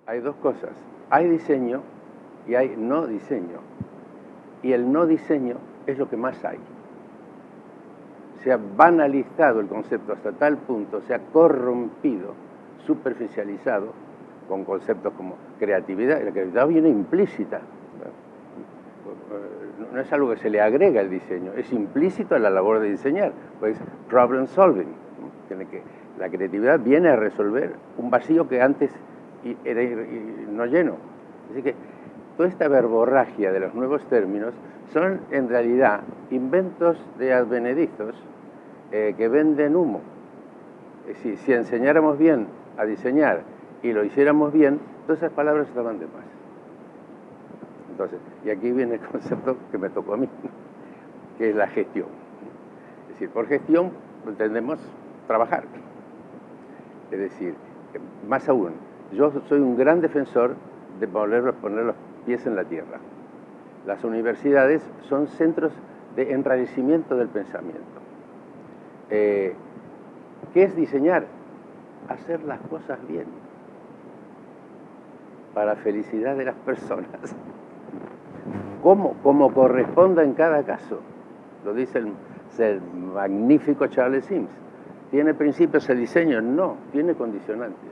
hay dos cosas. Hay diseño y hay no diseño. Y el no diseño es lo que más hay. Se ha banalizado el concepto hasta tal punto, se ha corrompido, superficializado, con conceptos como creatividad. La creatividad viene implícita. No es algo que se le agrega al diseño, es implícito a la labor de diseñar, pues problem solving. La creatividad viene a resolver un vacío que antes era no lleno. Así que toda esta verborragia de los nuevos términos son en realidad inventos de advenedizos que venden humo. Es decir, si enseñáramos bien a diseñar y lo hiciéramos bien, todas esas palabras estaban de más. Entonces, y aquí viene el concepto que me tocó a mí, que es la gestión. Es decir, por gestión entendemos trabajar. Es decir, más aún, yo soy un gran defensor de poner los pies en la tierra. Las universidades son centros de enrarecimiento del pensamiento. ¿Qué es diseñar? Hacer las cosas bien, para felicidad de las personas. Como corresponda en cada caso. Lo dice el magnífico Charles Sims. ¿Tiene principios el diseño? No, tiene condicionantes.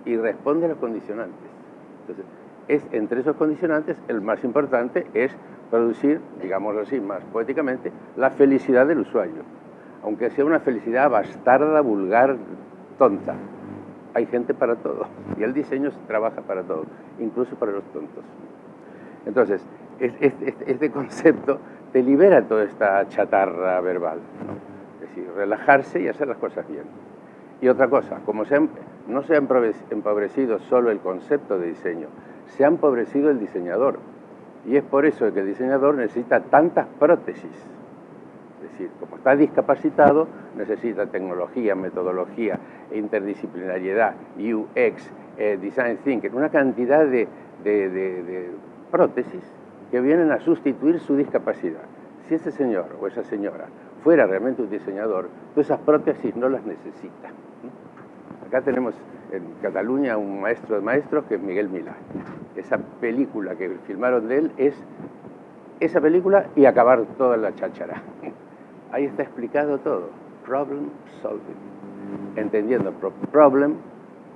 Y responde a los condicionantes. Entonces, entre esos condicionantes, el más importante es producir, digámoslo así, más poéticamente, la felicidad del usuario. Aunque sea una felicidad bastarda, vulgar, tonta. Hay gente para todo. Y el diseño trabaja para todo, incluso para los tontos. Entonces, este concepto te libera toda esta chatarra verbal, ¿no? Es decir, relajarse y hacer las cosas bien. Y otra cosa, como no se ha empobrecido solo el concepto de diseño, se ha empobrecido el diseñador. Y es por eso que el diseñador necesita tantas prótesis. Es decir, como está discapacitado, necesita tecnología, metodología, interdisciplinariedad, UX, Design Thinking, una cantidad de prótesis que vienen a sustituir su discapacidad. Si ese señor o esa señora fuera realmente un diseñador, todas esas prótesis no las necesita. Acá tenemos en Cataluña un maestro de maestros que es Miguel Milá. Esa película que filmaron de él es esa película y acabar toda la cháchara. Ahí está explicado todo. Problem solving. Entendiendo problem,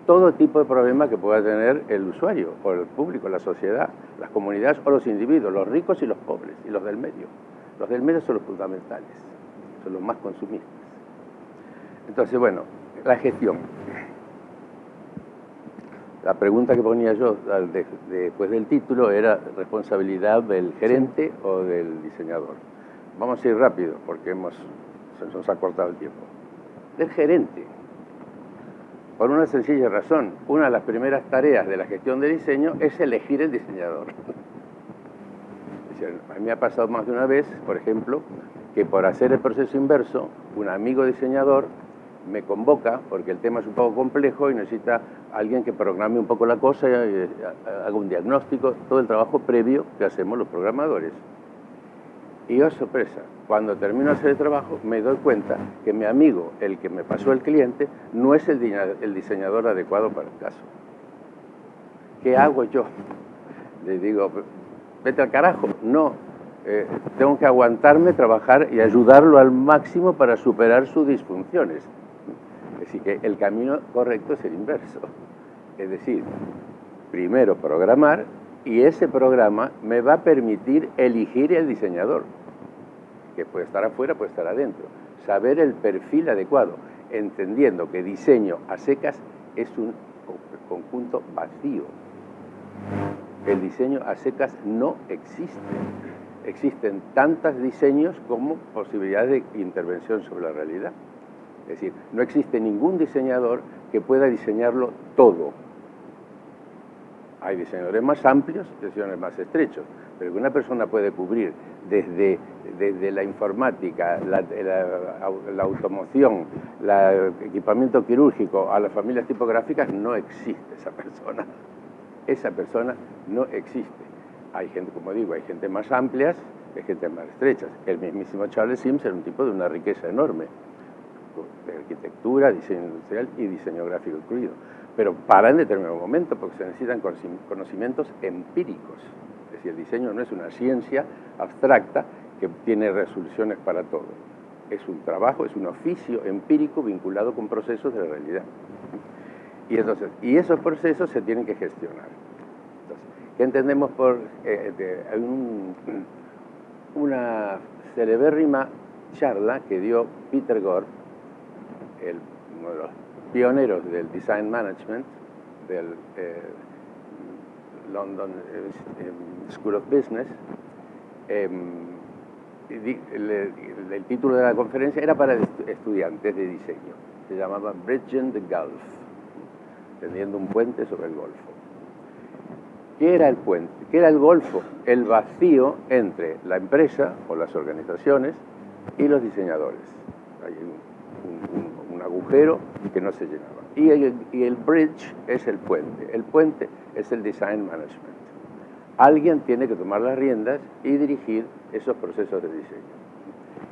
todo tipo de problema que pueda tener el usuario, o el público, la sociedad, las comunidades o los individuos, los ricos y los pobres, y los del medio. Los del medio son los fundamentales, son los más consumistas. Entonces, bueno, la gestión. La pregunta que ponía yo después del título era responsabilidad del gerente o del diseñador. Vamos a ir rápido porque se nos ha cortado el tiempo. Del gerente. Por una sencilla razón, una de las primeras tareas de la gestión de diseño es elegir el diseñador. A mí me ha pasado más de una vez, por ejemplo, que por hacer el proceso inverso, un amigo diseñador me convoca, porque el tema es un poco complejo y necesita alguien que programe un poco la cosa, y haga un diagnóstico, todo el trabajo previo que hacemos los programadores. Y oh, sorpresa, cuando termino de hacer el trabajo me doy cuenta que mi amigo, el que me pasó el cliente, no es el diseñador adecuado para el caso. ¿Qué hago yo? Le digo, vete al carajo. No, tengo que aguantarme, trabajar y ayudarlo al máximo para superar sus disfunciones. Así que el camino correcto es el inverso. Es decir, primero programar y ese programa me va a permitir elegir el diseñador, que puede estar afuera, puede estar adentro. Saber el perfil adecuado, entendiendo que diseño a secas es un conjunto vacío. El diseño a secas no existe. Existen tantos diseños como posibilidades de intervención sobre la realidad. Es decir, no existe ningún diseñador que pueda diseñarlo todo. Hay diseñadores más amplios y diseñadores más estrechos, pero que una persona puede cubrir desde la informática, la automoción, el equipamiento quirúrgico, a las familias tipográficas, no existe esa persona. Esa persona no existe. Hay gente, como digo, hay gente más amplias, hay gente más estrechas. El mismísimo Charles Sims era un tipo de una riqueza enorme. gráfico, de arquitectura, diseño industrial y diseño gráfico incluido. Pero para en determinado momento, porque se necesitan conocimientos empíricos. Es decir, el diseño no es una ciencia abstracta que tiene resoluciones para todo. Es un trabajo, es un oficio empírico vinculado con procesos de la realidad. Y esos procesos se tienen que gestionar. Entonces, ¿qué entendemos por una celebérrima charla que dio Peter Gore, uno de los pioneros del Design Management, del London School of Business? El título de la conferencia era para estudiantes de diseño. Se llamaba Bridging the Gulf, tendiendo un puente sobre el Golfo. ¿Qué era el puente? ¿Qué era el Golfo? El vacío entre la empresa o las organizaciones y los diseñadores. Hay un agujero que no se llenaba. Y el bridge es el puente. El puente es el design management. Alguien tiene que tomar las riendas y dirigir esos procesos de diseño.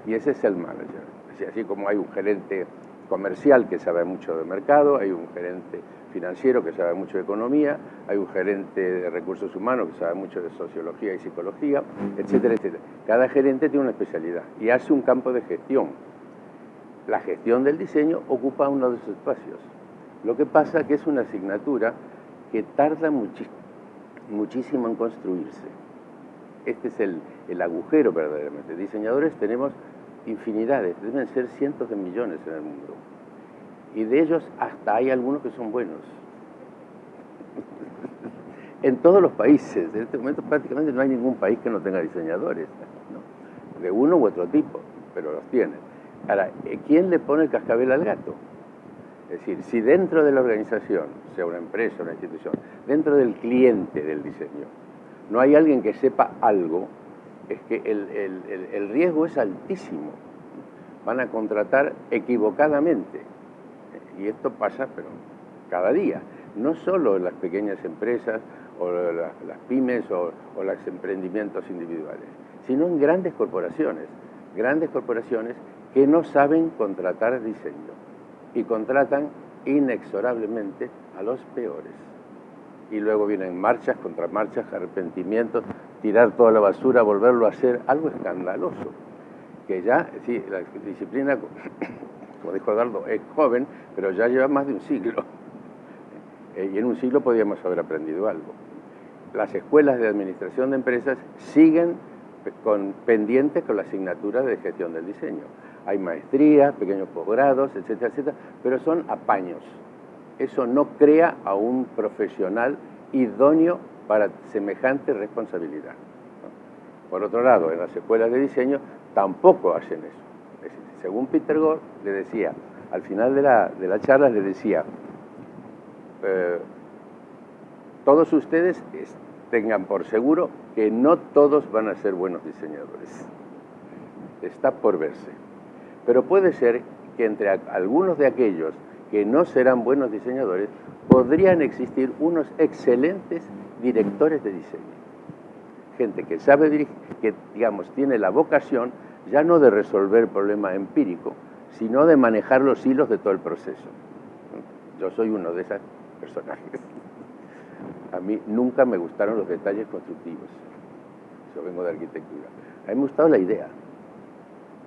Y ese es el manager. Así como hay un gerente comercial que sabe mucho de mercado, hay un gerente financiero que sabe mucho de economía, hay un gerente de recursos humanos que sabe mucho de sociología y psicología, etcétera, etcétera. Cada gerente tiene una especialidad y hace un campo de gestión. La gestión del diseño ocupa uno de esos espacios. Lo que pasa es que es una asignatura que tarda muchísimo en construirse. Este es el agujero verdaderamente. Diseñadores tenemos infinidades, deben ser cientos de millones en el mundo. Y de ellos hasta hay algunos que son buenos. En todos los países, en este momento prácticamente no hay ningún país que no tenga diseñadores, ¿no? De uno u otro tipo, pero los tienen. Ahora, ¿quién le pone el cascabel al gato? Es decir, si dentro de la organización, sea una empresa o una institución, dentro del cliente del diseño, no hay alguien que sepa algo, es que el riesgo es altísimo. Van a contratar equivocadamente. Y esto pasa, pero cada día. No solo en las pequeñas empresas, o las pymes, o los emprendimientos individuales, sino en grandes corporaciones que no saben contratar diseño. Y contratan inexorablemente a los peores. Y luego vienen marchas contra marchas, arrepentimientos, tirar toda la basura, volverlo a hacer, algo escandaloso. Que ya, sí, la disciplina, como dijo Eduardo, es joven, pero ya lleva más de un siglo. Y en un siglo podíamos haber aprendido algo. Las escuelas de administración de empresas siguen pendientes con la asignatura de gestión del diseño. Hay maestrías, pequeños posgrados, etcétera, etcétera, pero son apaños. Eso no crea a un profesional idóneo para semejante responsabilidad. Por otro lado, en las escuelas de diseño tampoco hacen eso. Es decir, según Peter Gore, le decía, al final de la charla le decía, todos ustedes tengan por seguro que no todos van a ser buenos diseñadores. Está por verse. Pero puede ser que entre algunos de aquellos que no serán buenos diseñadores, podrían existir unos excelentes directores de diseño. Gente que sabe dirigir, que, digamos, tiene la vocación ya no de resolver el problema empírico, sino de manejar los hilos de todo el proceso. Yo soy uno de esos personajes. A mí nunca me gustaron los detalles constructivos. Yo vengo de arquitectura. A mí me gustaba la idea.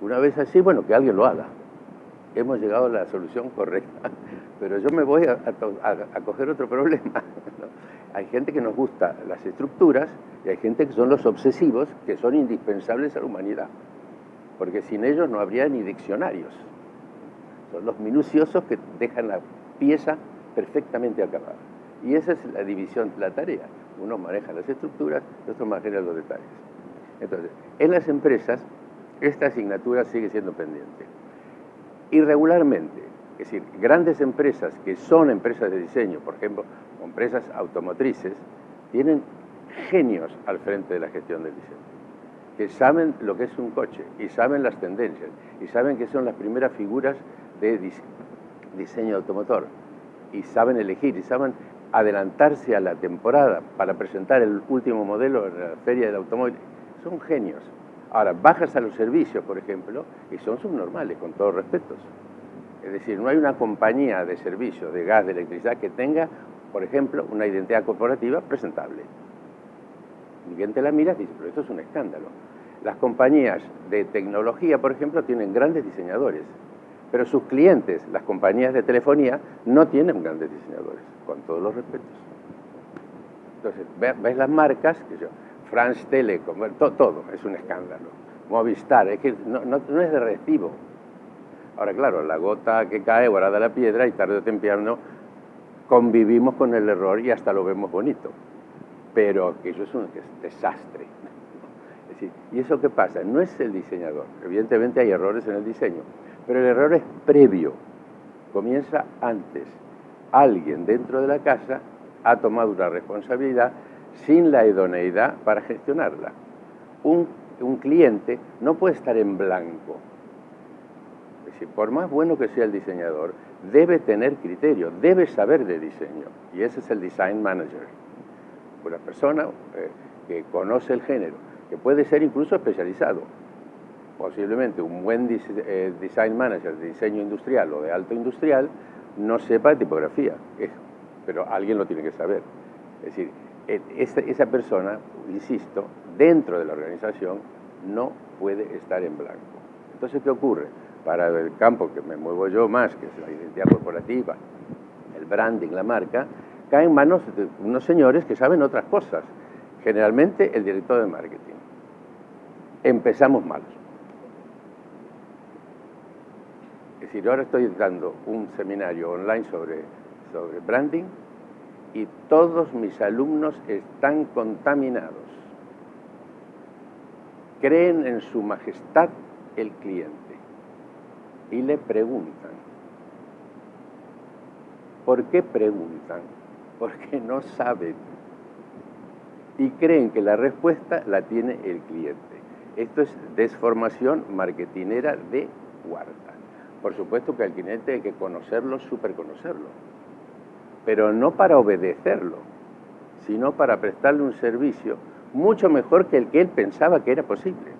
Una vez así, bueno, que alguien lo haga. Hemos llegado a la solución correcta, pero yo me voy a coger otro problema, ¿no? Hay gente que nos gusta las estructuras y hay gente que son los obsesivos, que son indispensables a la humanidad, porque sin ellos no habría ni diccionarios. Son los minuciosos que dejan la pieza perfectamente acabada. Y esa es la división de la tarea. Uno maneja las estructuras, otro maneja los detalles. Entonces, en las empresas, esta asignatura sigue siendo pendiente. Irregularmente, es decir, grandes empresas que son empresas de diseño, por ejemplo, empresas automotrices, tienen genios al frente de la gestión del diseño, que saben lo que es un coche, y saben las tendencias, y saben que son las primeras figuras de diseño automotor, y saben elegir, y saben adelantarse a la temporada para presentar el último modelo en la feria del automóvil. Son genios. Ahora, bajas a los servicios, por ejemplo, y son subnormales, con todos respetos. Es decir, no hay una compañía de servicios de gas, de electricidad que tenga, por ejemplo, una identidad corporativa presentable. Y quien te la mira dice, pero esto es un escándalo. Las compañías de tecnología, por ejemplo, tienen grandes diseñadores, pero sus clientes, las compañías de telefonía, no tienen grandes diseñadores, con todos los respetos. Entonces, ves las marcas, que yo, France Telecom, todo es un escándalo. Movistar, es que no es de recibo. Ahora, claro, la gota que cae guarda la piedra y tarde o temprano convivimos con el error y hasta lo vemos bonito. Pero que eso es un desastre. Es decir, ¿y eso qué pasa? No es el diseñador. Evidentemente hay errores en el diseño, pero el error es previo. Comienza antes. Alguien dentro de la casa ha tomado una responsabilidad sin la idoneidad para gestionarla. Un cliente no puede estar en blanco. Es decir, por más bueno que sea el diseñador, debe tener criterio, debe saber de diseño. Y ese es el design manager. Una persona que conoce el género, que puede ser incluso especializado. Posiblemente un buen design manager de diseño industrial o de alto industrial no sepa de tipografía, pero alguien lo tiene que saber. Es decir, esa persona, insisto, dentro de la organización no puede estar en blanco. Entonces, ¿qué ocurre? Para el campo que me muevo yo más, que es la identidad corporativa, el branding, la marca, cae en manos de unos señores que saben otras cosas. Generalmente el director de marketing. Empezamos mal. Es decir, ahora estoy dando un seminario online sobre branding y todos mis alumnos están contaminados. Creen en su majestad el cliente y le preguntan. ¿Por qué preguntan? Porque no saben y creen que la respuesta la tiene el cliente. Esto es desformación marketinera de cuarta. Por supuesto que al cliente hay que conocerlo, superconocerlo, pero no para obedecerlo, sino para prestarle un servicio mucho mejor que el que él pensaba que era posible.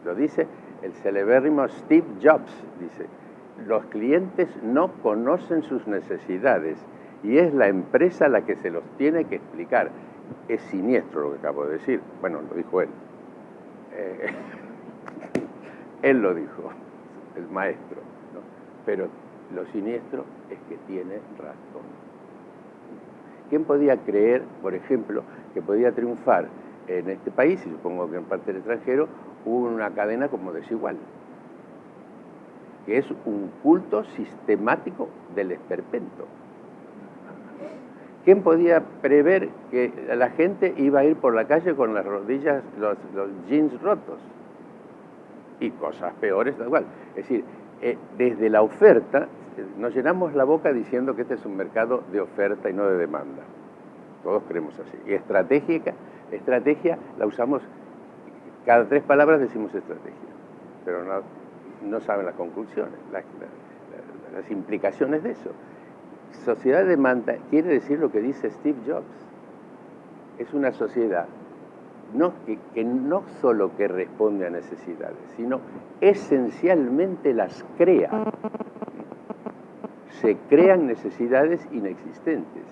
Lo dice el celebérrimo Steve Jobs, dice, los clientes no conocen sus necesidades y es la empresa la que se los tiene que explicar. Es siniestro lo que acabo de decir. Bueno, lo dijo él. Él lo dijo, el maestro, ¿no? Pero lo siniestro es que tiene razón. ¿Quién podía creer, por ejemplo, que podía triunfar en este país, y supongo que en parte del extranjero, hubo una cadena como Desigual, que es un culto sistemático del esperpento? ¿Quién podía prever que la gente iba a ir por la calle con las rodillas, los jeans rotos? Y cosas peores, da igual. Es decir, desde la oferta, nos llenamos la boca diciendo que este es un mercado de oferta y no de demanda. Todos creemos así. Y estrategia la usamos, cada 3 palabras decimos estrategia, pero no saben las conclusiones, las implicaciones de eso. Sociedad de demanda quiere decir lo que dice Steve Jobs. Es una sociedad que no solo que responde a necesidades, sino esencialmente las crea. Se crean necesidades inexistentes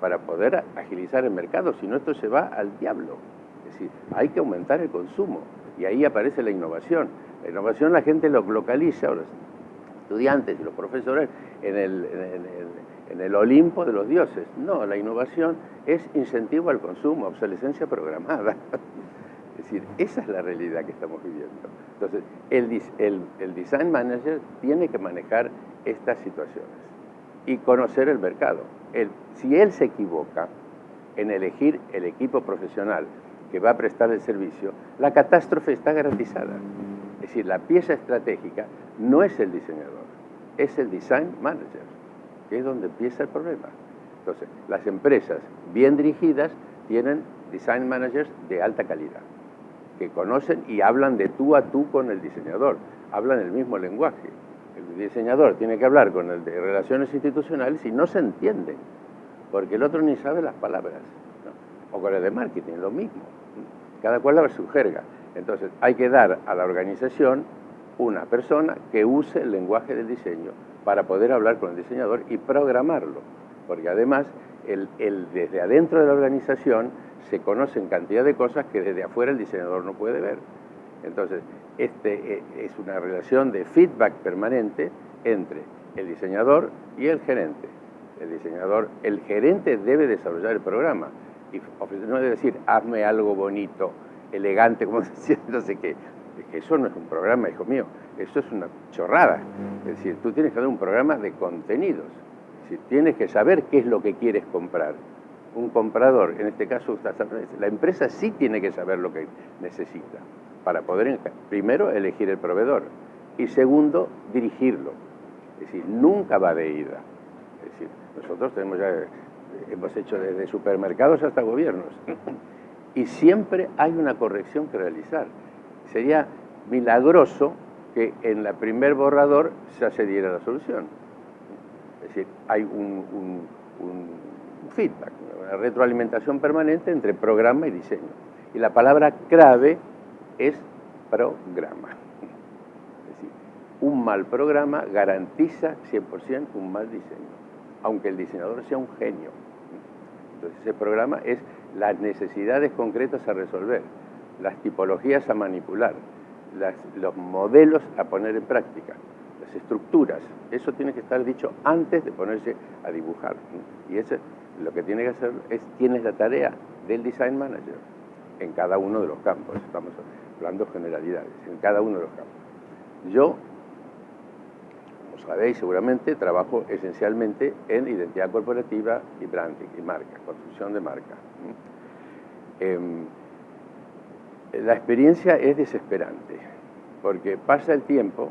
para poder agilizar el mercado, si no esto se va al diablo. Es decir, hay que aumentar el consumo y ahí aparece la innovación. La innovación la gente lo localiza, los estudiantes y los profesores, en el Olimpo de los dioses. No, la innovación es incentivo al consumo, obsolescencia programada. Es decir, esa es la realidad que estamos viviendo. Entonces, el design manager tiene que manejar estas situaciones y conocer el mercado. Si él se equivoca en elegir el equipo profesional que va a prestar el servicio, la catástrofe está garantizada. Es decir, la pieza estratégica no es el diseñador, es el design manager, que es donde empieza el problema. Entonces, las empresas bien dirigidas tienen design managers de alta calidad, que conocen y hablan de tú a tú con el diseñador, hablan el mismo lenguaje. El diseñador tiene que hablar con el de relaciones institucionales y no se entienden, porque el otro ni sabe las palabras, ¿no? O con el de marketing, lo mismo. Cada cual habla su jerga. Entonces, hay que dar a la organización una persona que use el lenguaje del diseño para poder hablar con el diseñador y programarlo, porque además desde adentro de la organización se conocen cantidad de cosas que desde afuera el diseñador no puede ver. Entonces, es una relación de feedback permanente entre el diseñador y el gerente. El gerente debe desarrollar el programa y no debe decir, hazme algo bonito, elegante, como decía, no sé qué. Es que eso no es un programa, hijo mío, eso es una chorrada. Es decir, tú tienes que hacer un programa de contenidos. Es decir, tienes que saber qué es lo que quieres comprar. Un comprador, en este caso, la empresa sí tiene que saber lo que necesita para poder, primero, elegir el proveedor y segundo, dirigirlo. Es decir, nunca va de ida. Es decir, nosotros hemos hecho desde supermercados hasta gobiernos y siempre hay una corrección que realizar. Sería milagroso que en el primer borrador ya se diera la solución. Es decir, hay un feedback, una retroalimentación permanente entre programa y diseño. Y la palabra clave es programa. Es decir, un mal programa garantiza 100% un mal diseño, aunque el diseñador sea un genio. Entonces ese programa es las necesidades concretas a resolver, las tipologías a manipular, los modelos a poner en práctica, las estructuras. Eso tiene que estar dicho antes de ponerse a dibujar. Y eso lo que tiene que hacer es quién es la tarea del design manager en cada uno de los campos. Estamos hablando generalidades, en cada uno de los campos. Yo, como sabéis seguramente, trabajo esencialmente en identidad corporativa y branding y marca, construcción de marca. La experiencia es desesperante, porque pasa el tiempo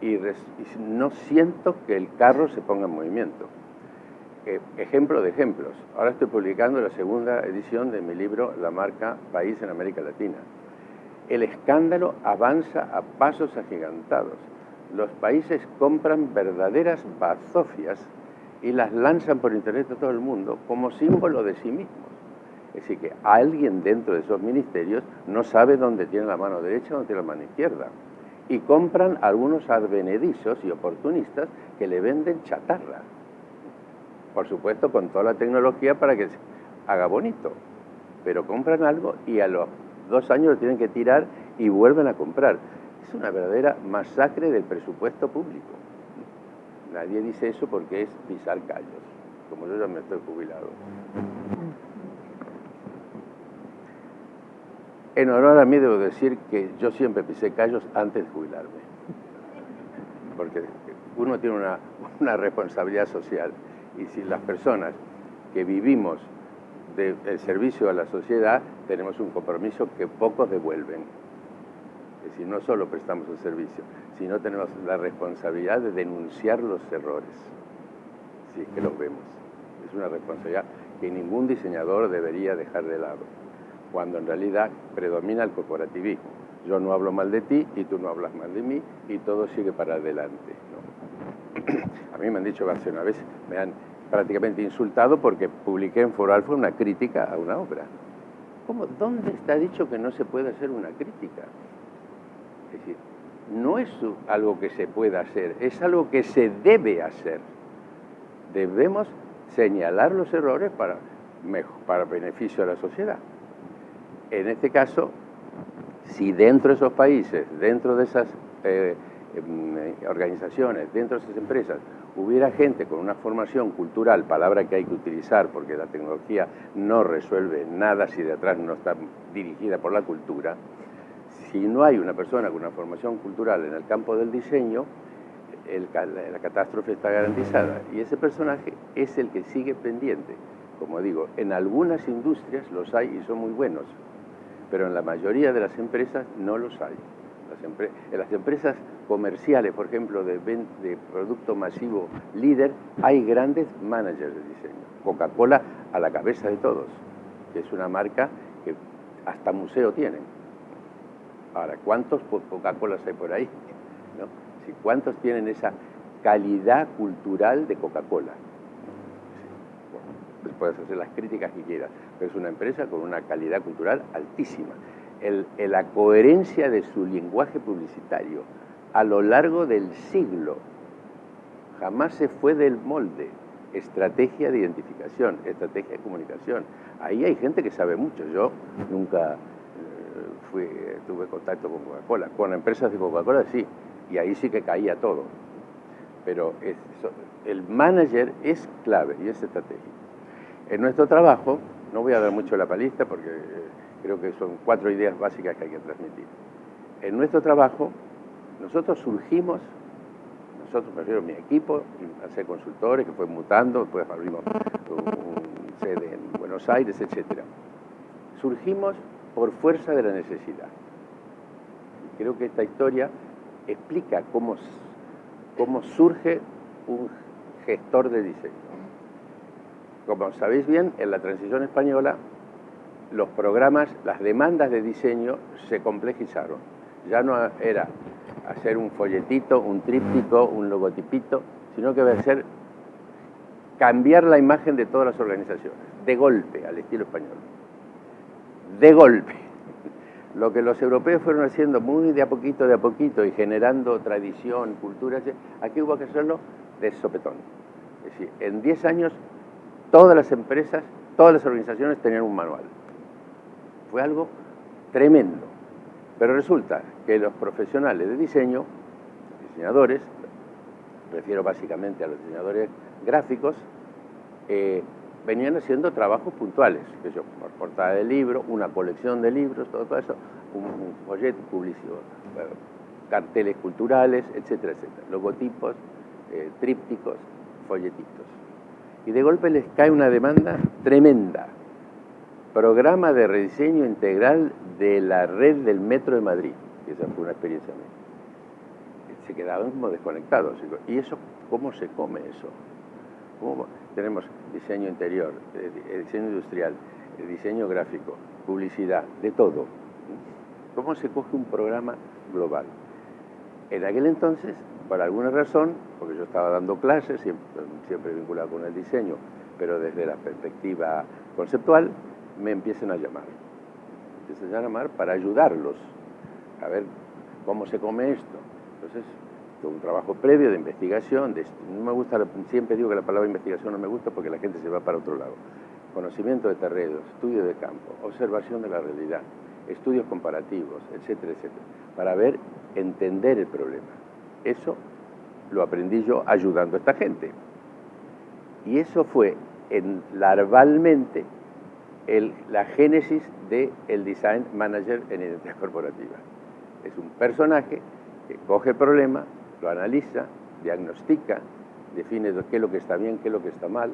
y no siento que el carro se ponga en movimiento. Ejemplo de ejemplos. Ahora estoy publicando la segunda edición de mi libro La marca país en América Latina. El escándalo avanza a pasos agigantados. Los países compran verdaderas bazofias y las lanzan por internet a todo el mundo como símbolo de sí mismos. Es decir, que alguien dentro de esos ministerios no sabe dónde tiene la mano derecha y dónde tiene la mano izquierda. Y compran algunos advenedizos y oportunistas que le venden chatarra. Por supuesto, con toda la tecnología para que se haga bonito. Pero compran algo y a los 2 años lo tienen que tirar y vuelven a comprar. Es una verdadera masacre del presupuesto público. Nadie dice eso porque es pisar callos, como yo ya me estoy jubilado. En honor a mí debo decir que yo siempre pisé callos antes de jubilarme, porque uno tiene una responsabilidad social y si las personas que vivimos del servicio a la sociedad tenemos un compromiso que pocos devuelven. Es decir, no solo prestamos el servicio, sino tenemos la responsabilidad de denunciar los errores, si es que los vemos. Es una responsabilidad que ningún diseñador debería dejar de lado, cuando en realidad predomina el corporativismo. Yo no hablo mal de ti y tú no hablas mal de mí y todo sigue para adelante, ¿no? A mí me han dicho hace una vez, me han prácticamente insultado porque publiqué en Foro Alfa una crítica a una obra. ¿Cómo? ¿Dónde está dicho que no se puede hacer una crítica? Es decir, no es algo que se pueda hacer, es algo que se debe hacer. Debemos señalar los errores para beneficio de la sociedad. En este caso, si dentro de esos países, dentro de esas organizaciones, dentro de esas empresas, hubiera gente con una formación cultural, palabra que hay que utilizar porque la tecnología no resuelve nada si de atrás no está dirigida por la cultura, si no hay una persona con una formación cultural en el campo del diseño, la catástrofe está garantizada. Y ese personaje es el que sigue pendiente. Como digo, en algunas industrias los hay y son muy buenos, pero en la mayoría de las empresas no los hay. En las empresas comerciales, por ejemplo, de producto masivo líder, hay grandes managers de diseño. Coca-Cola a la cabeza de todos, que es una marca que hasta museo tienen. Ahora, ¿cuántos Coca-Colas hay por ahí? ¿No? Sí, ¿cuántos tienen esa calidad cultural de Coca-Cola? Sí. Bueno, pues puedes hacer las críticas que quieras, pero es una empresa con una calidad cultural altísima. La coherencia de su lenguaje publicitario, a lo largo del siglo. Jamás se fue del molde. Estrategia de identificación, estrategia de comunicación. Ahí hay gente que sabe mucho. Yo nunca tuve contacto con Coca-Cola. Con empresas de Coca-Cola sí, y ahí sí que caía todo. Pero el manager es clave y es estratégico. En nuestro trabajo, no voy a dar mucho la palista porque creo que son 4 ideas básicas que hay que transmitir. En nuestro trabajo, nosotros surgimos, me refiero a mi equipo, a ser consultores, que fue mutando, después abrimos un sede en Buenos Aires, etc. Surgimos por fuerza de la necesidad. Y creo que esta historia explica cómo surge un gestor de diseño. Como sabéis bien, en la transición española, los programas, las demandas de diseño se complejizaron. Ya no era hacer un folletito, un tríptico, un logotipito, sino que va a ser cambiar la imagen de todas las organizaciones, de golpe, al estilo español. De golpe. Lo que los europeos fueron haciendo muy de a poquito y generando tradición, cultura, aquí hubo que hacerlo de sopetón. Es decir, en 10 años todas las empresas, todas las organizaciones tenían un manual. Fue algo tremendo. Pero resulta que los profesionales de diseño, diseñadores, refiero básicamente a los diseñadores gráficos, venían haciendo trabajos puntuales, que yo, por portada de libro, una colección de libros, todo eso, un folleto publicitario, carteles culturales, etcétera, etcétera, logotipos, trípticos, folletitos. Y de golpe les cae una demanda tremenda. Programa de rediseño integral de la red del Metro de Madrid. Esa fue una experiencia mía. Se quedaban como desconectados. ¿Y eso cómo se come eso? ¿Cómo? Tenemos diseño interior, diseño industrial, diseño gráfico, publicidad, de todo. ¿Cómo se coge un programa global? En aquel entonces, por alguna razón, porque yo estaba dando clases, siempre vinculado con el diseño, pero desde la perspectiva conceptual, me empiezan a llamar. Para ayudarlos a ver cómo se come esto. Entonces, un trabajo previo de investigación, no me gusta, siempre digo que la palabra investigación no me gusta porque la gente se va para otro lado. Conocimiento de terrenos, estudio de campo, observación de la realidad, estudios comparativos, etcétera, etcétera, para entender el problema. Eso lo aprendí yo ayudando a esta gente. Y eso fue larvalmente la génesis del Design Manager en identidad corporativa. Es un personaje que coge el problema, lo analiza, diagnostica, define qué es lo que está bien, qué es lo que está mal,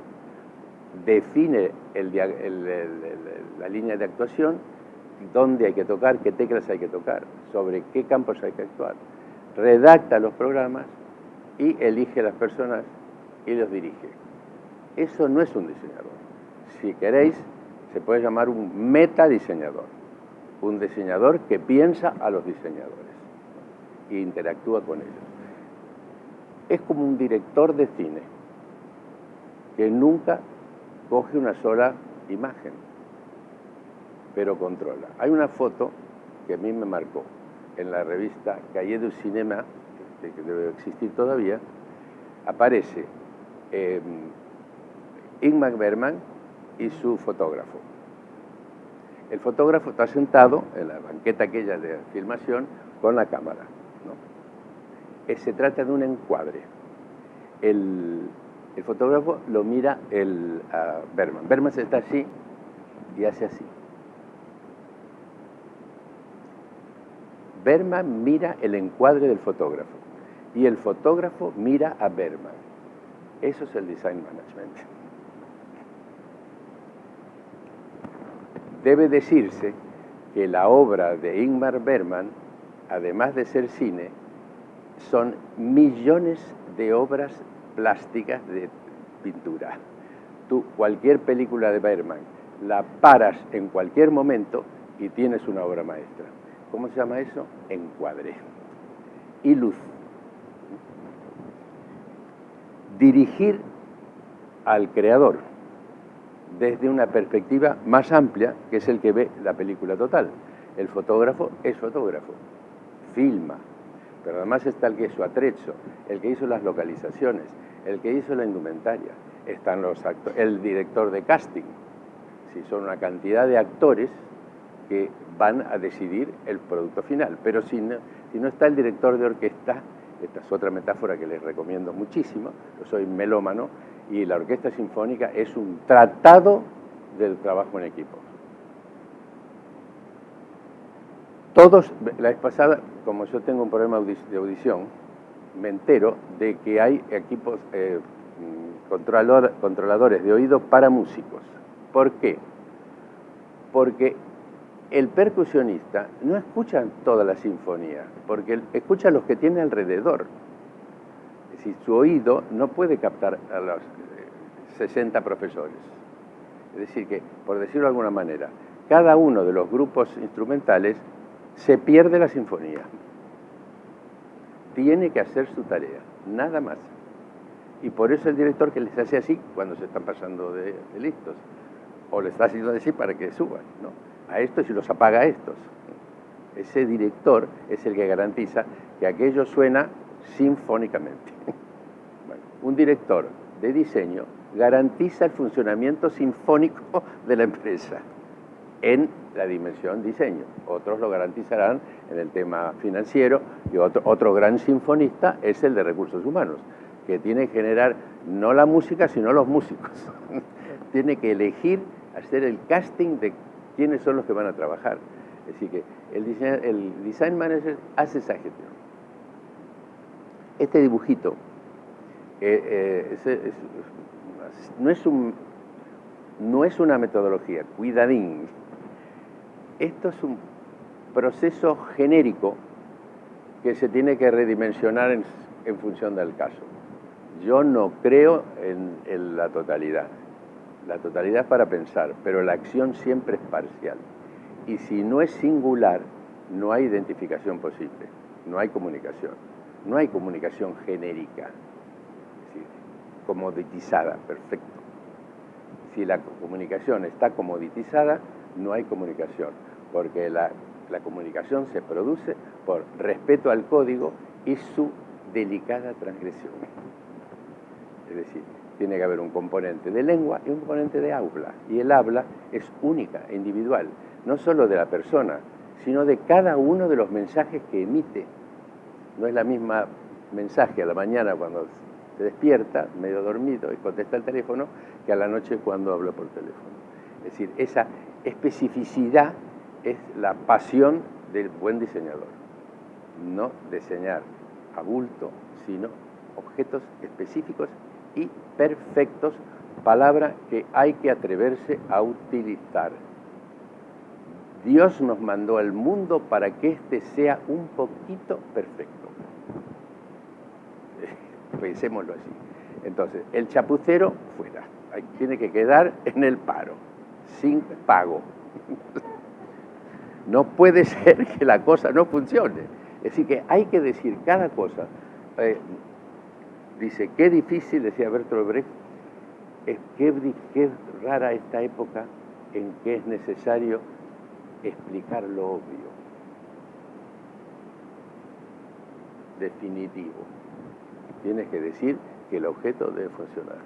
define la línea de actuación, dónde hay que tocar, qué teclas hay que tocar, sobre qué campos hay que actuar, redacta los programas y elige a las personas y los dirige. Eso no es un diseñador. Si queréis, se puede llamar un metadiseñador, un diseñador que piensa a los diseñadores e interactúa con ellos. Es como un director de cine que nunca coge una sola imagen, pero controla. Hay una foto que a mí me marcó en la revista Cahiers du Cinéma, que debe existir todavía. Aparece Ingmar Bergman y su fotógrafo. El fotógrafo está sentado en la banqueta aquella de filmación con la cámara, ¿no? Se trata de un encuadre. El fotógrafo lo mira a Bergman. Bergman está así y hace así. Bergman mira el encuadre del fotógrafo y el fotógrafo mira a Bergman. Eso es el design management. Debe decirse que la obra de Ingmar Bergman, además de ser cine, son millones de obras plásticas de pintura. Tú, cualquier película de Bergman, la paras en cualquier momento y tienes una obra maestra. ¿Cómo se llama eso? Encuadre. Y luz. Dirigir al creador desde una perspectiva más amplia, que es el que ve la película total. El fotógrafo es fotógrafo, filma, pero además está el que hizo atrezzo, el que hizo las localizaciones, el que hizo la indumentaria, están los actores, el director de casting. Sí, son una cantidad de actores que van a decidir el producto final. Pero si no está el director de orquesta, esta es otra metáfora que les recomiendo muchísimo, yo soy melómano, y la orquesta sinfónica es un tratado del trabajo en equipo. Todos, la vez pasada, como yo tengo un problema de audición, me entero de que hay equipos controladores de oído para músicos. ¿Por qué? Porque el percusionista no escucha toda la sinfonía, porque escucha los que tiene alrededor. Es decir, su oído no puede captar a los 60 profesores. Es decir, que, por decirlo de alguna manera, cada uno de los grupos instrumentales se pierde la sinfonía. Tiene que hacer su tarea, nada más. Y por eso el director que les hace así cuando se están pasando de listos. O les está haciendo así para que suban, ¿no? A estos y los apaga a estos. Ese director es el que garantiza que aquello suena sinfónicamente. Bueno, un director de diseño garantiza el funcionamiento sinfónico de la empresa en la dimensión diseño. Otros lo garantizarán en el tema financiero y otro gran sinfonista es el de recursos humanos, que tiene que generar no la música, sino los músicos. Tiene que elegir, hacer el casting de quiénes son los que van a trabajar. Es decir, que el design manager hace esa gestión. Este dibujito no es una metodología, cuidadín. Esto es un proceso genérico que se tiene que redimensionar en función del caso. Yo no creo en la totalidad. La totalidad es para pensar, pero la acción siempre es parcial. Y si no es singular, no hay identificación posible, no hay comunicación. No hay comunicación genérica, es decir, comoditizada, perfecto. Si la comunicación está comoditizada, no hay comunicación, porque la comunicación se produce por respeto al código y su delicada transgresión. Es decir, tiene que haber un componente de lengua y un componente de habla. Y el habla es única, individual, no solo de la persona, sino de cada uno de los mensajes que emite. No es la misma mensaje a la mañana cuando se despierta, medio dormido, y contesta el teléfono, que a la noche cuando habla por teléfono. Es decir, esa especificidad es la pasión del buen diseñador. No diseñar a bulto, sino objetos específicos y perfectos, palabra que hay que atreverse a utilizar. Dios nos mandó al mundo para que éste sea un poquito perfecto. Pensémoslo así. Entonces, el chapucero fuera. Tiene que quedar en el paro, sin pago. No puede ser que la cosa no funcione. Es decir, que hay que decir cada cosa. Dice, qué difícil, decía Bertolt Brecht, qué rara esta época en que es necesario explicar lo obvio, definitivo. Tienes que decir que el objeto debe funcionar,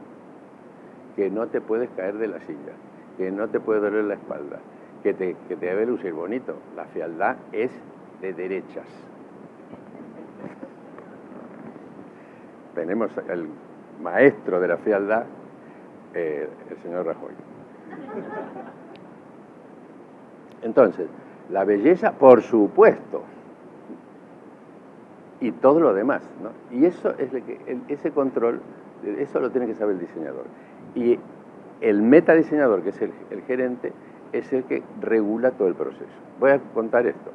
que no te puedes caer de la silla, que no te puede doler la espalda, que te debe lucir bonito. La fealdad es de derechas. Tenemos el maestro de la fealdad, el señor Rajoy. Entonces, la belleza, por supuesto, y todo lo demás, ¿no? Y eso es ese control, eso lo tiene que saber el diseñador. Y el metadiseñador, que es el gerente, es el que regula todo el proceso. Voy a contar esto.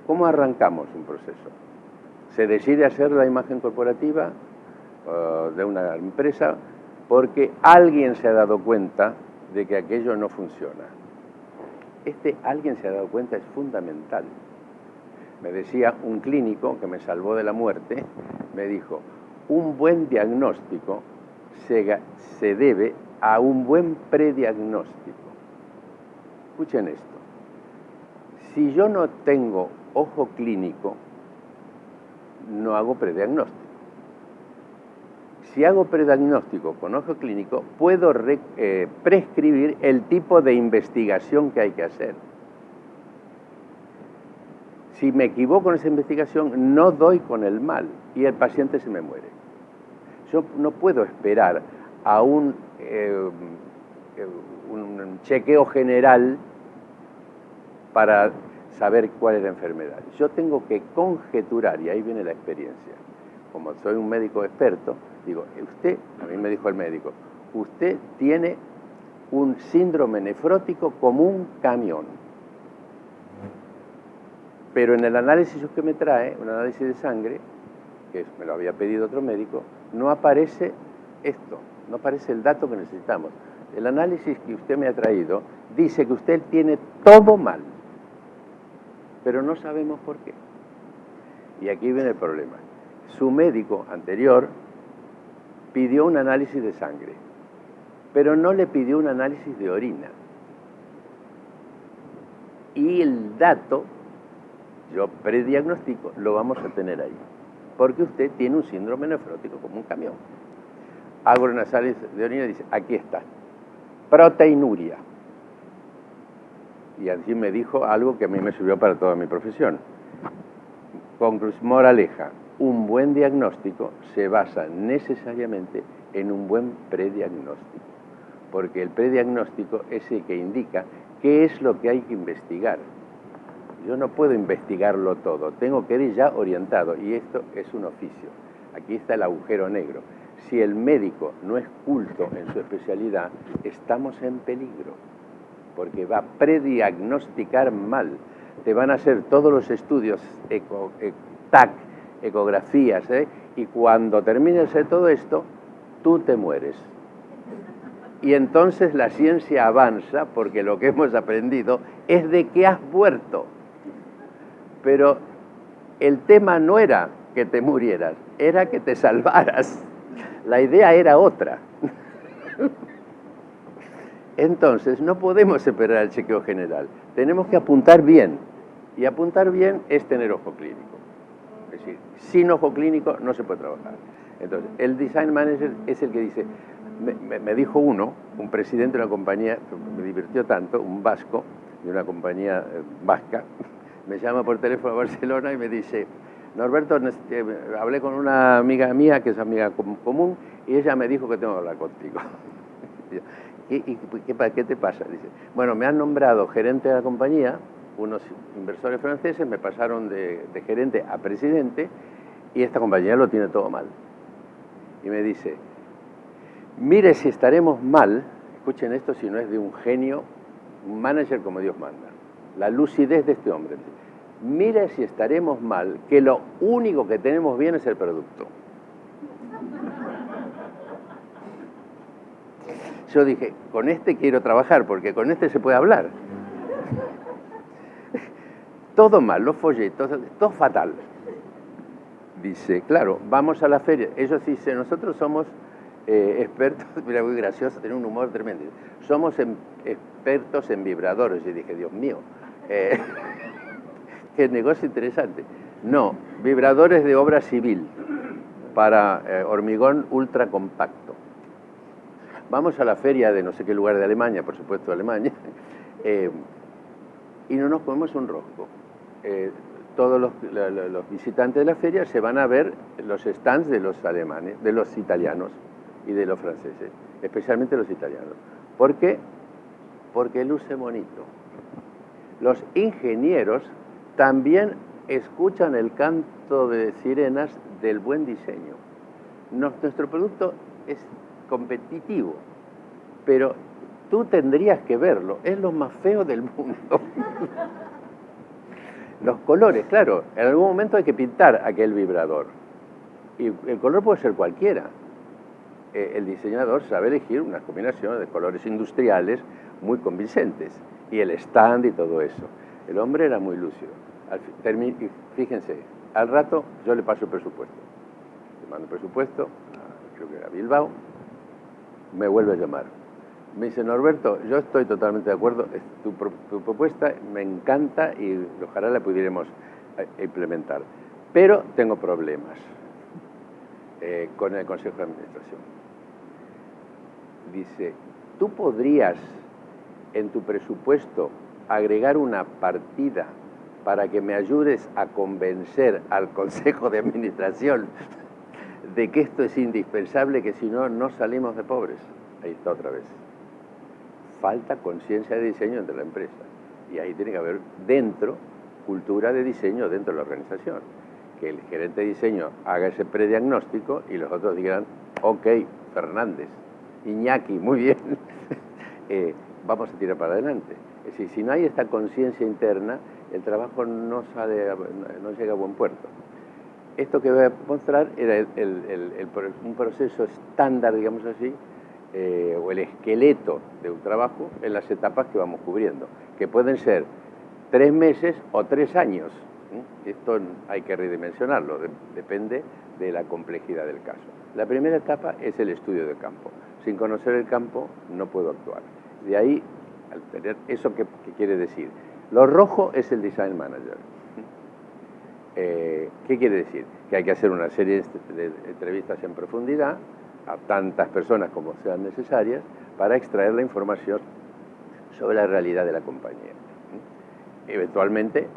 ¿Cómo arrancamos un proceso? Se decide hacer la imagen corporativa de una empresa porque alguien se ha dado cuenta de que aquello no funciona. Alguien se ha dado cuenta es fundamental. Me decía un clínico que me salvó de la muerte, me dijo, un buen diagnóstico se debe a un buen prediagnóstico. Escuchen esto. Si yo no tengo ojo clínico, no hago prediagnóstico. Si hago prediagnóstico con ojo clínico, puedo prescribir el tipo de investigación que hay que hacer. Si me equivoco en esa investigación, no doy con el mal y el paciente se me muere. Yo no puedo esperar a un chequeo general para saber cuál es la enfermedad. Yo tengo que conjeturar, y ahí viene la experiencia. Como soy un médico experto, digo, usted, a mí me dijo el médico, usted tiene un síndrome nefrótico como un camión. Pero en el análisis que me trae, un análisis de sangre, que me lo había pedido otro médico, no aparece esto, no aparece el dato que necesitamos. El análisis que usted me ha traído dice que usted tiene todo mal, pero no sabemos por qué. Y aquí viene el problema. Su médico anterior pidió un análisis de sangre, pero no le pidió un análisis de orina. Y el dato, yo prediagnostico, lo vamos a tener ahí, porque usted tiene un síndrome nefrótico como un camión. Hago un análisis de orina y dice, aquí está, proteinuria. Y así me dijo algo que a mí me sirvió para toda mi profesión. Moraleja, un buen diagnóstico se basa necesariamente en un buen prediagnóstico, porque el prediagnóstico es el que indica qué es lo que hay que investigar. Yo no puedo investigarlo todo, tengo que ir ya orientado, y esto es un oficio. Aquí está el agujero negro. Si el médico no es culto en su especialidad, estamos en peligro, porque va a prediagnosticar mal. Te van a hacer todos los estudios, TAC, ecografías, y cuando termine de hacer todo esto, tú te mueres. Y entonces la ciencia avanza, porque lo que hemos aprendido es de que has muerto. Pero el tema no era que te murieras, era que te salvaras. La idea era otra. Entonces, no podemos esperar el chequeo general. Tenemos que apuntar bien. Y apuntar bien es tener ojo clínico. Es decir, sin ojo clínico no se puede trabajar. Entonces, el design manager es el que dice, me dijo un presidente de una compañía, me divirtió tanto, un vasco de una compañía vasca, me llama por teléfono a Barcelona y me dice, Norberto, hablé con una amiga mía, que es amiga común, y ella me dijo que tengo que hablar contigo. ¿Qué te pasa? Dice, bueno, me han nombrado gerente de la compañía, unos inversores franceses me pasaron de gerente a presidente, y esta compañía lo tiene todo mal. Y me dice, mire si estaremos mal, escuchen esto si no es de un genio, un manager como Dios manda, la lucidez de este hombre. Mire si estaremos mal, que lo único que tenemos bien es el producto. Yo dije, con este quiero trabajar, porque con este se puede hablar. Todo mal, los folletos, todo fatal. Dice, claro, vamos a la feria. Ellos dicen, nosotros somos expertos, mira, muy gracioso, tiene un humor tremendo. Somos expertos en vibradores. Y dije, Dios mío, qué negocio interesante. No, vibradores de obra civil para hormigón ultra compacto. Vamos a la feria de no sé qué lugar de Alemania, por supuesto Alemania, y no nos comemos un rosco. Todos los visitantes de la feria se van a ver los stands de los alemanes, de los italianos y de los franceses, especialmente los italianos. ¿Por qué? Porque luce bonito. Los ingenieros también escuchan el canto de sirenas del buen diseño. Nuestro producto es competitivo, pero tú tendrías que verlo, es lo más feo del mundo. Los colores, claro, en algún momento hay que pintar aquel vibrador, y el color puede ser cualquiera. El diseñador sabe elegir unas combinaciones de colores industriales muy convincentes, y el stand y todo eso. El hombre era muy lúcido. Fíjense, al rato yo le paso el presupuesto. Le mando el presupuesto, creo que era Bilbao, me vuelve a llamar. Me dice, Norberto, yo estoy totalmente de acuerdo, tu propuesta me encanta y ojalá la pudiéramos implementar. pero tengo problemas con el Consejo de Administración. Dice, ¿tú podrías en tu presupuesto agregar una partida para que me ayudes a convencer al Consejo de Administración de que esto es indispensable, que si no, no salimos de pobres? Ahí está otra vez. Falta conciencia de diseño entre la empresa. Y ahí tiene que haber dentro cultura de diseño dentro de la organización. Que el gerente de diseño haga ese prediagnóstico y los otros digan, ok, Fernández, Iñaki, muy bien, vamos a tirar para adelante. Es decir, si no hay esta conciencia interna, el trabajo no llega a buen puerto. Esto que voy a mostrar era un proceso estándar, digamos así, o el esqueleto de un trabajo en las etapas que vamos cubriendo, que pueden ser 3 meses o 3 años. Esto hay que redimensionarlo, depende de la complejidad del caso. La primera etapa es el estudio de campo. Sin conocer el campo no puedo actuar. De ahí, al tener eso, ¿qué quiere decir? Lo rojo es el design manager. ¿Qué quiere decir? Que hay que hacer una serie de entrevistas en profundidad a tantas personas como sean necesarias para extraer la información sobre la realidad de la compañía. Eventualmente,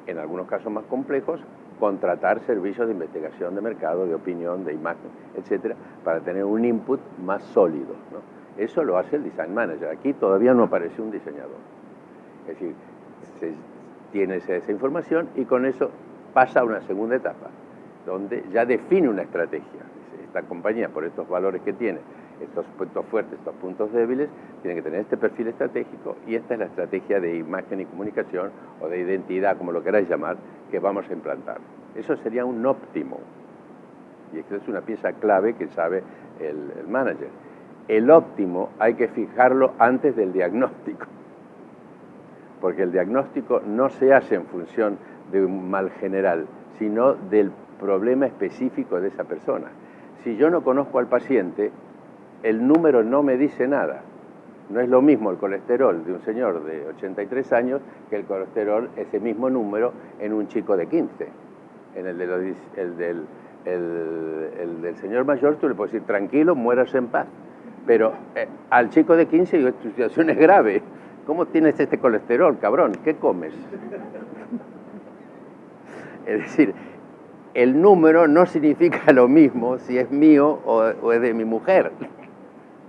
en algunos casos más complejos, contratar servicios de investigación de mercado, de opinión, de imagen, etcétera, para tener un input más sólido, ¿no? Eso lo hace el design manager. Aquí todavía no aparece un diseñador. Es decir, tienes esa información y con eso pasa a una segunda etapa, donde ya define una estrategia. Esta compañía, por estos valores que tiene, estos puntos fuertes, estos puntos débiles, tiene que tener este perfil estratégico y esta es la estrategia de imagen y comunicación o de identidad, como lo queráis llamar, que vamos a implantar. Eso sería un óptimo. Y esto es una pieza clave que sabe el manager. El óptimo hay que fijarlo antes del diagnóstico, porque el diagnóstico no se hace en función de un mal general, sino del problema específico de esa persona. Si yo no conozco al paciente, el número no me dice nada. No es lo mismo el colesterol de un señor de 83 años que el colesterol, ese mismo número, en un chico de 15. En el del señor mayor tú le puedes decir, tranquilo, muérase en paz. Pero al chico de 15 digo, tu situación es grave. ¿Cómo tienes este colesterol, cabrón? ¿Qué comes? Es decir, el número no significa lo mismo si es mío o es de mi mujer,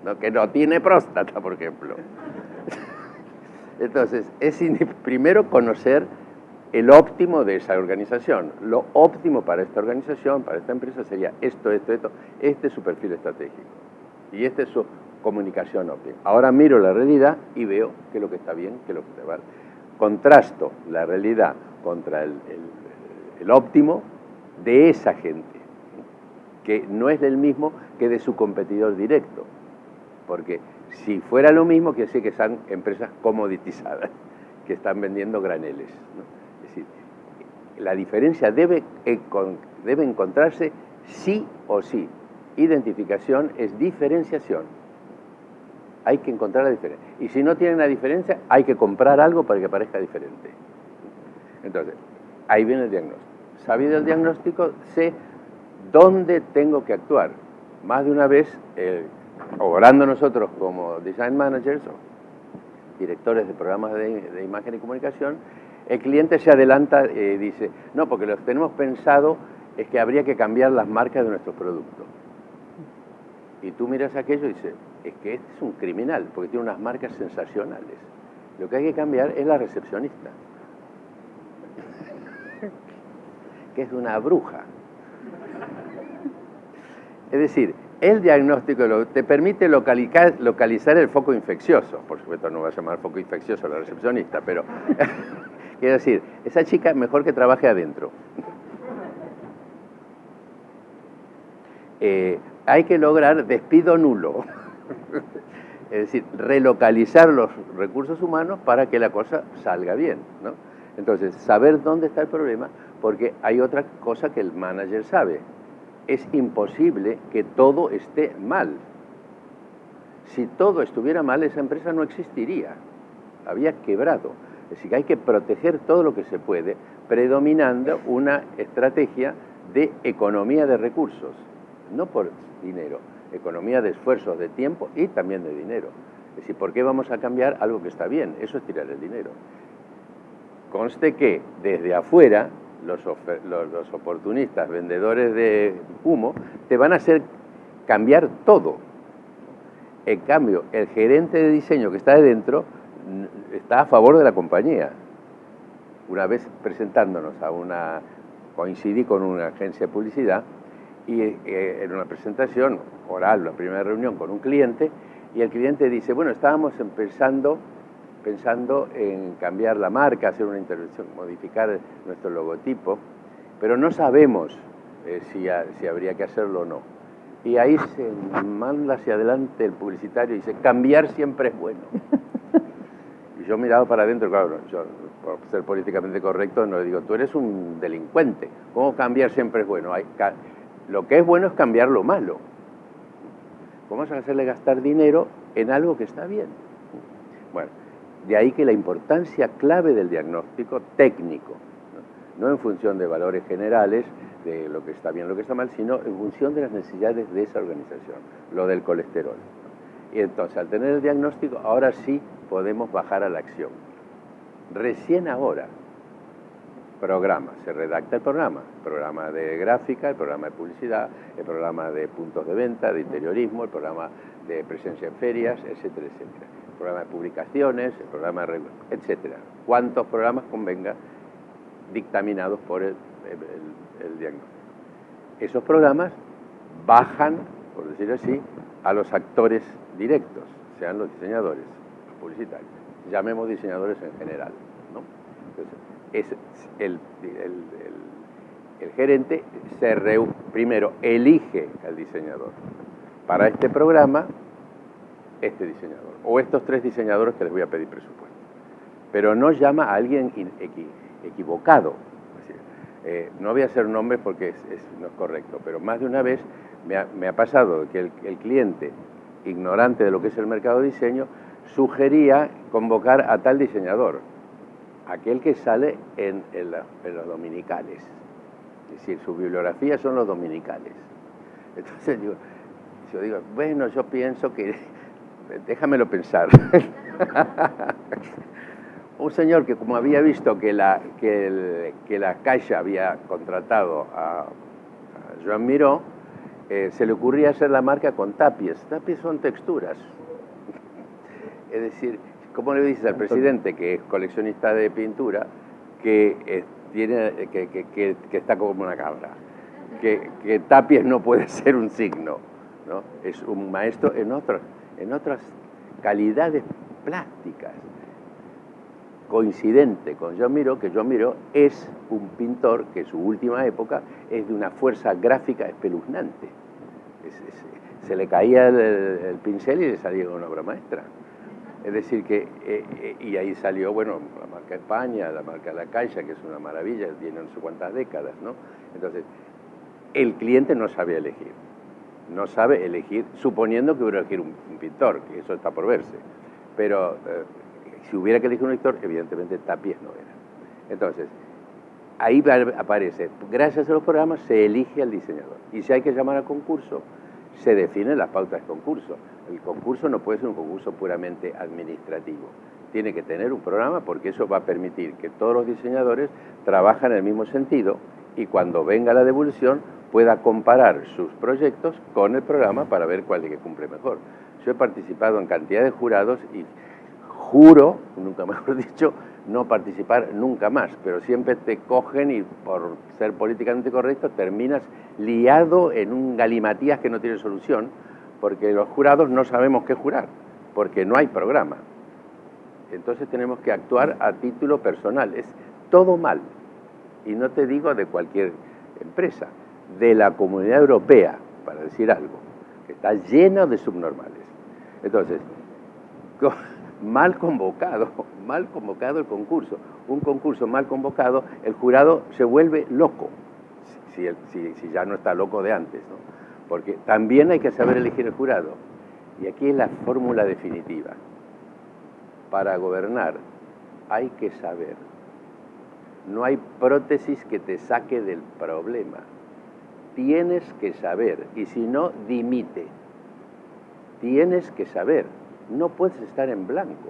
¿no? Que no tiene próstata, por ejemplo. Entonces, es primero conocer el óptimo de esa organización. Lo óptimo para esta organización, para esta empresa, sería esto. Este es su perfil estratégico. Y esta es su comunicación óptima. Ahora miro la realidad y veo qué es lo que está bien, qué es lo que está mal. Contrasto la realidad contra el óptimo de esa gente, que no es del mismo que de su competidor directo. Porque si fuera lo mismo, quiere decir que son empresas comoditizadas, que están vendiendo graneles, ¿no? Es decir, la diferencia debe encontrarse sí o sí. Identificación es diferenciación. Hay que encontrar la diferencia. Y si no tienen la diferencia, hay que comprar algo para que parezca diferente. Entonces, ahí viene el diagnóstico. Sabido el diagnóstico, sé dónde tengo que actuar. Más de una vez, obrando nosotros como design managers o directores de programas de imagen y comunicación, el cliente se adelanta y dice, no, porque lo que tenemos pensado es que habría que cambiar las marcas de nuestros productos. Y tú miras aquello y dices, es que este es un criminal, porque tiene unas marcas sensacionales. Lo que hay que cambiar es la recepcionista, que es una bruja. Es decir, el diagnóstico te permite localizar el foco infeccioso. Por supuesto no va a llamar foco infeccioso a la recepcionista, pero quiero decir, esa chica mejor que trabaje adentro. Hay que lograr despido nulo. Es decir, relocalizar los recursos humanos para que la cosa salga bien, ¿no? Entonces, saber dónde está el problema, porque hay otra cosa que el manager sabe. Es imposible que todo esté mal. Si todo estuviera mal, esa empresa no existiría. Había quebrado. decir, que hay que proteger todo lo que se puede, predominando una estrategia de economía de recursos, no por dinero, economía de esfuerzos, de tiempo y también de dinero. Es decir, ¿por qué vamos a cambiar algo que está bien? Eso es tirar el dinero. Conste que desde afuera los oportunistas, vendedores de humo, te van a hacer cambiar todo. En cambio, el gerente de diseño que está de dentro está a favor de la compañía. Una vez presentándonos coincidí con una agencia de publicidad y en una presentación oral, la primera reunión con un cliente, y el cliente dice, bueno, estábamos pensando en cambiar la marca, hacer una intervención, modificar nuestro logotipo, pero no sabemos si habría que hacerlo o no. Y ahí se manda hacia adelante el publicitario y dice, cambiar siempre es bueno. Y yo miraba para adentro, claro, yo, por ser políticamente correcto, no le digo, tú eres un delincuente, ¿cómo cambiar siempre es bueno? Lo que es bueno es cambiar lo malo. ¿Cómo vas a hacerle gastar dinero en algo que está bien? Bueno, de ahí que la importancia clave del diagnóstico técnico, no en función de valores generales, de lo que está bien, lo que está mal, sino en función de las necesidades de esa organización, lo del colesterol. Y entonces, al tener el diagnóstico, ahora sí podemos bajar a la acción. Recién ahora, se redacta el programa de gráfica, el programa de publicidad, el programa de puntos de venta, de interiorismo, el programa de presencia en ferias, etcétera, etcétera. El programa de publicaciones, el programa de etcétera. Cuántos programas convenga dictaminados por el diagnóstico. Esos programas bajan, por decirlo así, a los actores directos, sean los diseñadores, los publicitarios, llamemos diseñadores en general, ¿no? Entonces, el gerente primero elige al diseñador. Para este programa, este diseñador, o estos 3 diseñadores que les voy a pedir presupuesto. Pero no llama a alguien equivocado. No voy a hacer nombres porque no es correcto, pero más de una vez me ha pasado que el cliente, ignorante de lo que es el mercado de diseño, sugería convocar a tal diseñador, aquel que sale en los dominicales. Es decir, su bibliografía son los dominicales. Entonces yo digo, bueno, yo pienso que, déjamelo pensar. Un señor que, como había visto que la Caixa había contratado a Joan Miró, se le ocurría hacer la marca con tapies. Tapies son texturas. Es decir, ¿cómo le dices al presidente, que es coleccionista de pintura, que está como una cabra? Que tapies no puede ser un signo, ¿no? Es un maestro en otras calidades plásticas. Coincidente con Joan Miró, que Joan Miró es un pintor que su última época es de una fuerza gráfica espeluznante. Se le caía el pincel y le salía una obra maestra. Es decir, y ahí salió, bueno, la marca España, la marca La Caixa, que es una maravilla, tiene no sé cuántas décadas, ¿no? Entonces, el cliente no sabe elegir. No sabe elegir, suponiendo que hubiera que elegir un pintor, que eso está por verse. Pero si hubiera que elegir un lector, evidentemente tapies no era. Entonces, ahí aparece, gracias a los programas se elige al diseñador. Y si hay que llamar a concurso, se definen las pautas de concurso. El concurso no puede ser un concurso puramente administrativo. Tiene que tener un programa porque eso va a permitir que todos los diseñadores trabajen en el mismo sentido y cuando venga la devolución pueda comparar sus proyectos con el programa para ver cuál es el que cumple mejor. Yo he participado en cantidad de jurados y juro, nunca mejor dicho, no participar nunca más, pero siempre te cogen y por ser políticamente correcto terminas liado en un galimatías que no tiene solución, porque los jurados no sabemos qué jurar, porque no hay programa. Entonces tenemos que actuar a título personal, es todo mal, y no te digo de cualquier empresa, de la Comunidad Europea, para decir algo, que está lleno de subnormales. Entonces, mal convocado el concurso. Un concurso mal convocado, el jurado se vuelve loco, si ya no está loco de antes, ¿no? Porque también hay que saber elegir el jurado. Y aquí es la fórmula definitiva. Para gobernar hay que saber. No hay prótesis que te saque del problema. Tienes que saber, y si no, dimite. Tienes que saber, no puedes estar en blanco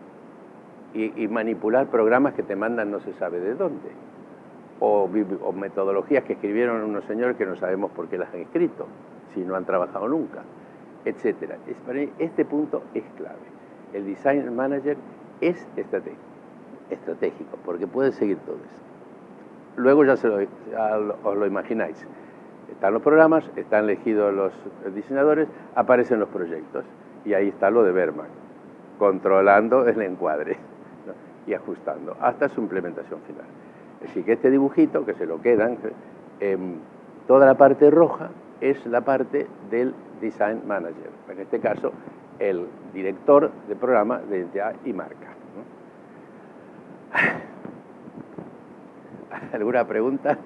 y manipular programas que te mandan no se sabe de dónde, o metodologías que escribieron unos señores que no sabemos por qué las han escrito, si no han trabajado nunca, etc. Para mí este punto es clave. El Design Manager es estratégico, porque puede seguir todo eso. Luego ya os lo imagináis. Están los programas, están elegidos los diseñadores, aparecen los proyectos. Y ahí está lo de Berman, controlando el encuadre, ¿no? Y ajustando hasta su implementación final. Es decir, que este dibujito, que se lo quedan, toda la parte roja es la parte del Design Manager. En este caso, el director de programa de identidad y marca, ¿no? ¿Alguna pregunta?